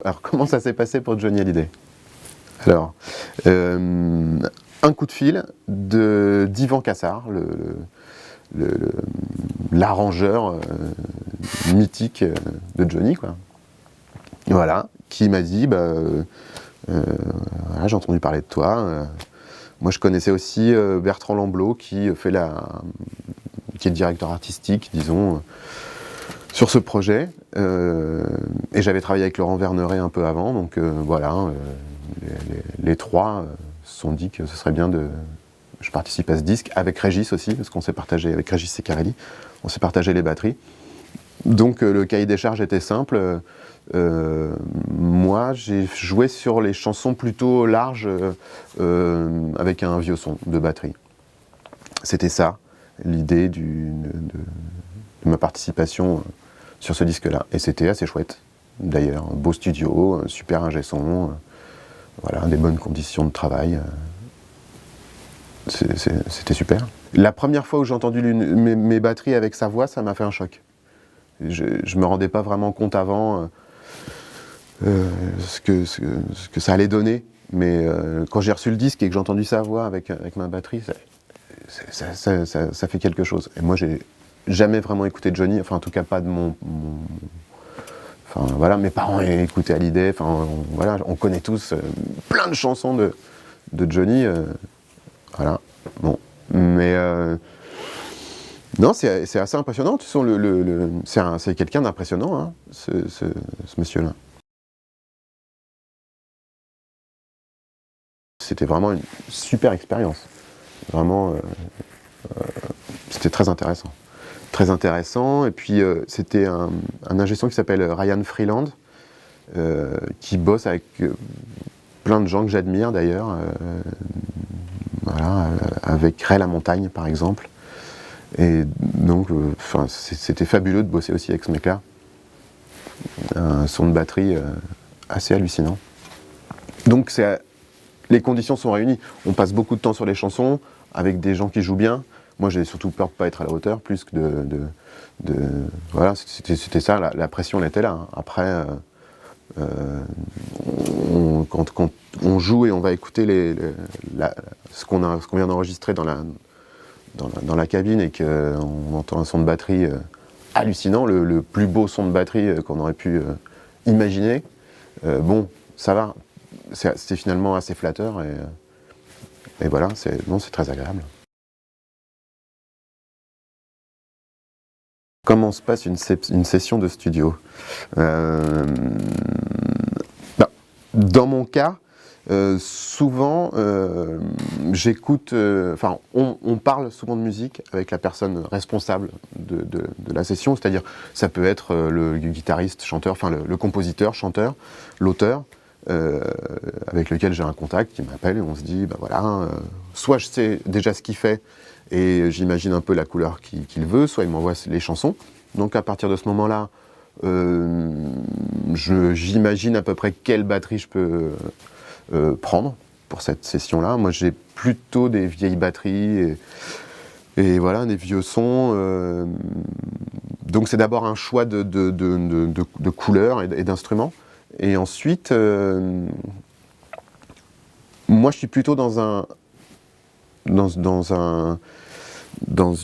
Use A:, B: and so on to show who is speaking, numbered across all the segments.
A: Alors, comment ça s'est passé pour Johnny Hallyday? Alors, un coup de fil d'Yvan Cassar, l'arrangeur mythique de Johnny, quoi. Voilà, qui m'a dit, voilà, j'ai entendu parler de toi. Moi, je connaissais aussi Bertrand Lamblot, qui est le directeur artistique, disons, sur ce projet. Et j'avais travaillé avec Laurent Verneret un peu avant, donc voilà, les trois se sont dit que ce serait bien je participe à ce disque, avec Régis aussi, parce qu'on s'est partagé, avec Régis Ceccarelli, on s'est partagé les batteries. Donc le cahier des charges était simple. Moi, j'ai joué sur les chansons plutôt larges, avec un vieux son de batterie. C'était ça, l'idée de ma participation sur ce disque-là. Et c'était assez chouette, d'ailleurs. Beau studio, super ingé son, voilà, des bonnes conditions de travail. C'était super. La première fois où j'ai entendu mes batteries avec sa voix, ça m'a fait un choc. Je me rendais pas vraiment compte avant ce que ça allait donner. Mais quand j'ai reçu le disque et que j'ai entendu sa voix avec ma batterie, ça fait quelque chose. Et moi, j'ai jamais vraiment écouté Johnny, enfin en tout cas pas de enfin voilà, mes parents écoutaient Hallyday, enfin voilà, on connaît tous plein de chansons de Johnny, voilà, bon, mais non, c'est assez impressionnant, tu sais, c'est quelqu'un d'impressionnant, hein, ce monsieur-là. C'était vraiment une super expérience, vraiment, c'était très intéressant. Très intéressant, et puis c'était un ingé son qui s'appelle Ryan Freeland, qui bosse avec plein de gens que j'admire d'ailleurs, voilà, avec Ray La Montagne par exemple, et donc c'était fabuleux de bosser aussi avec ce mec-là, un son de batterie assez hallucinant. Donc les conditions sont réunies, on passe beaucoup de temps sur les chansons, avec des gens qui jouent bien. Moi, j'ai surtout peur de ne pas être à la hauteur, plus que voilà, c'était ça, la pression, elle était là. Hein. Après, quand on joue et on va écouter ce qu'on vient d'enregistrer dans la cabine et qu'on entend un son de batterie hallucinant, le plus beau son de batterie qu'on aurait pu imaginer, bon, ça va, c'est finalement assez flatteur et voilà, c'est très agréable. Comment se passe une session de studio? Dans mon cas, souvent, j'écoute, enfin, on parle souvent de musique avec la personne responsable de la session, c'est-à-dire, ça peut être le guitariste, chanteur, enfin, le compositeur, chanteur, l'auteur, avec lequel j'ai un contact, qui m'appelle et on se dit, bah voilà, soit je sais déjà ce qu'il fait, et j'imagine un peu la couleur qu'il veut, soit il m'envoie les chansons. Donc à partir de ce moment-là, j'imagine à peu près quelle batterie je peux prendre pour cette session-là. Moi j'ai plutôt des vieilles batteries et voilà, des vieux sons. Donc c'est d'abord un choix de couleurs et d'instruments. Et ensuite, moi je suis plutôt dans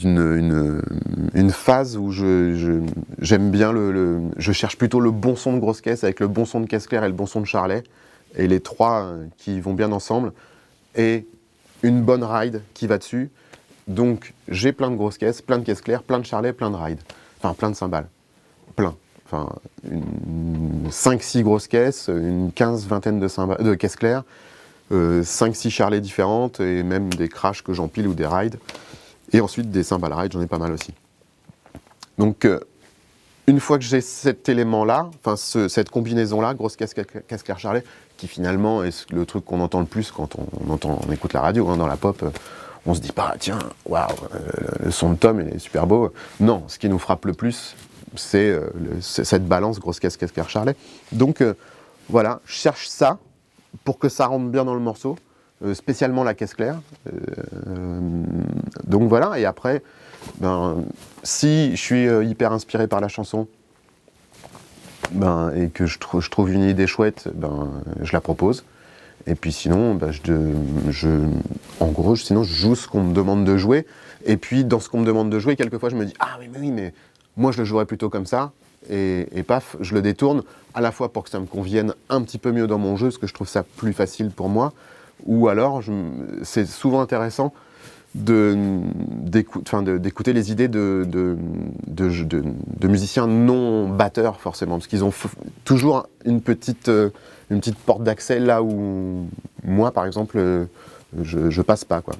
A: une phase où j'aime bien je cherche plutôt le bon son de grosse caisse avec le bon son de caisse claire et le bon son de charlet, et les trois qui vont bien ensemble, et une bonne ride qui va dessus. Donc j'ai plein de grosses caisses, plein de caisses claires, plein de charlets, plein de rides, enfin plein de cymbales, plein. Enfin, 5-6 grosses caisses, une 15-20 de caisses claires, 5-6 charlets différentes, et même des crashs que j'empile ou des rides. Et ensuite des cymbales rides, j'en ai pas mal aussi. Donc une fois que j'ai cet élément-là, enfin cette combinaison-là, grosse caisse claire charlet, qui finalement est le truc qu'on entend le plus quand on écoute la radio, hein, dans la pop, on se dit pas, tiens, waouh, le son de Tom il est super beau. Non, ce qui nous frappe le plus, c'est cette balance grosse caisse claire charlet. Donc voilà, je cherche ça pour que ça rentre bien dans le morceau, spécialement la caisse claire. Donc voilà, et après, si je suis hyper inspiré par la chanson, et que je trouve une idée chouette, je la propose. Et puis sinon, en gros, sinon je joue ce qu'on me demande de jouer. Et puis dans ce qu'on me demande de jouer, quelquefois je me dis ah oui, mais moi je le jouerais plutôt comme ça. Et paf, je le détourne, à la fois pour que ça me convienne un petit peu mieux dans mon jeu, parce que je trouve ça plus facile pour moi. Ou alors, c'est souvent intéressant d'écouter les idées de musiciens non batteurs, forcément, parce qu'ils ont toujours une petite porte d'accès là où moi, par exemple, je passe pas, quoi.